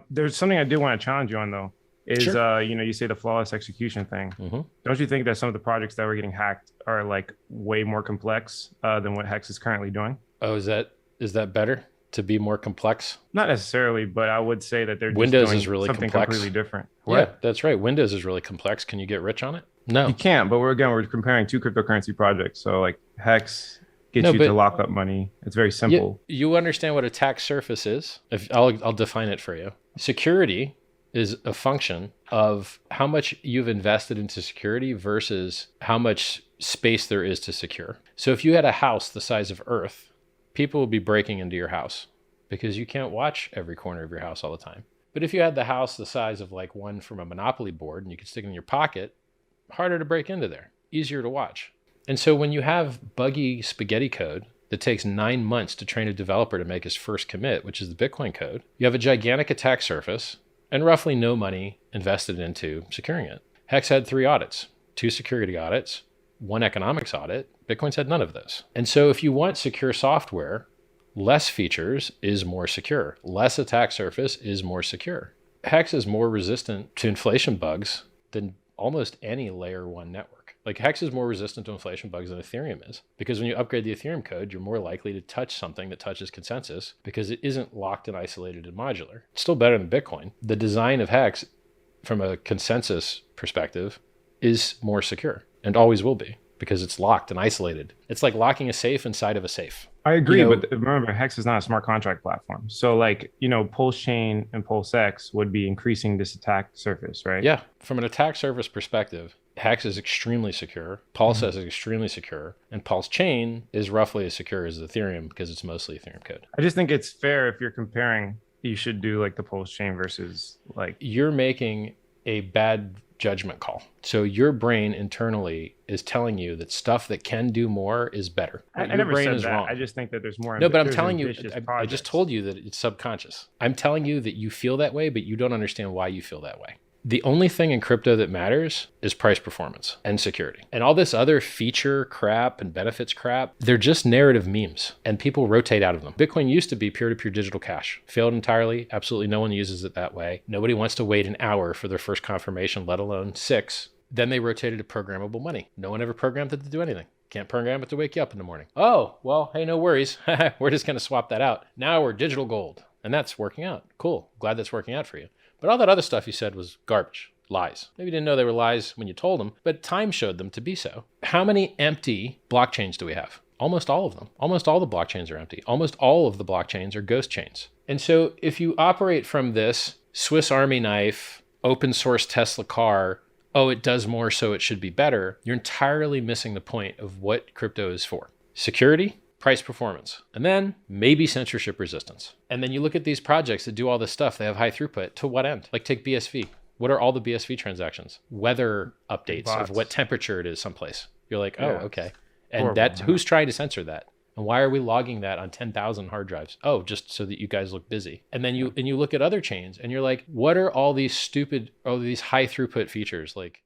There's something I do want to challenge you on though. Is Sure. you say the flawless execution thing. hmm Don't you think that some of the projects that were getting hacked are like way more complex than what Hex is currently doing? Oh, is that better to be more complex? Not necessarily, but I would say that they're just Windows is doing really something complex. completely different. Yeah, What? that's right. Windows is really complex. Can you get rich on it? You No. can't, but we're comparing two cryptocurrency projects. So like Hex gets No, you to but lock up money. It's very simple. you understand what attack surface is? If I'll define it for you. Security is a function of how much you've invested into security versus how much space there is to secure. So if you had a house the size of Earth, people would be breaking into your house because you can't watch every corner of your house all the time. But if you had the house the size of like one from a Monopoly board and you could stick it in your pocket, harder to break into there, easier to watch. And so when you have buggy spaghetti code that takes 9 months to train a developer to make his first commit, which is the Bitcoin code, you have a gigantic attack surface and roughly no money invested into securing it. Hex had 3 audits, 2 security audits, 1 economics audit. Bitcoin's had none of those. And so if you want secure software, less features is more secure. Less attack surface is more secure. Hex is more resistant to inflation bugs than almost any layer 1 network. Like Hex is more resistant to inflation bugs than Ethereum is, because when you upgrade the Ethereum code, you're more likely to touch something that touches consensus because it isn't locked and isolated and modular. It's still better than Bitcoin. The design of Hex from a consensus perspective is more secure and always will be because it's locked and isolated. It's like locking a safe inside of a safe. I You agree, know, but remember, Hex is not a smart contract platform. So, like, pulsechain and pulsex would be increasing this attack surface, right? yeah, from an attack surface perspective, Hex is extremely secure, Pulse Mhm. is extremely secure, and Pulse Chain is roughly as secure as Ethereum because it's mostly Ethereum code. I just think it's fair if you're comparing, you should do like the pulsechain versus like, You're making a bad judgment call. So your brain internally is telling you that stuff that can do more is better. I, But I your never brain said is that. wrong. I just think that there's more, No, but I'm there's telling you, ambitious I just projects. told you that it's subconscious. I'm telling you that you feel that way, but you don't understand why you feel that way. The only thing in crypto that matters is price performance and security. And all this other feature crap and benefits crap, they're just narrative memes and people rotate out of them. Bitcoin used to be peer-to-peer digital cash. Failed entirely. Absolutely no one uses it that way. Nobody wants to wait an hour for their first confirmation, let alone 6. Then they rotated to programmable money. No one ever programmed it to do anything. Can't program it to wake you up in the morning. Oh, well, hey, no worries. We're just going to swap that out. Now we're digital gold. And that's working out. Cool. Glad that's working out for you. But all that other stuff you said was garbage, lies. Maybe you didn't know they were lies when you told them, but time showed them to be so. How many empty blockchains do we have? Almost all of them. Almost all the blockchains are empty. Almost all of the blockchains are ghost chains. And so if you operate from this Swiss Army knife, open source Tesla car, oh, it does more, so it should be better, you're entirely missing the point of what crypto is for. Security, price performance, and then maybe censorship resistance. And then you look at these projects that do all this stuff, they have high throughput. To what end? Like take BSV. What are all the BSV transactions? Weather updates of what Bots. temperature it is someplace. You're like, oh, Yeah, okay. it's And horrible. that's who's trying to censor that? And why are we logging that on 10,000 hard drives? Oh, just so that you guys look busy. And then you look at other chains and you're like, what are all these high throughput features? Like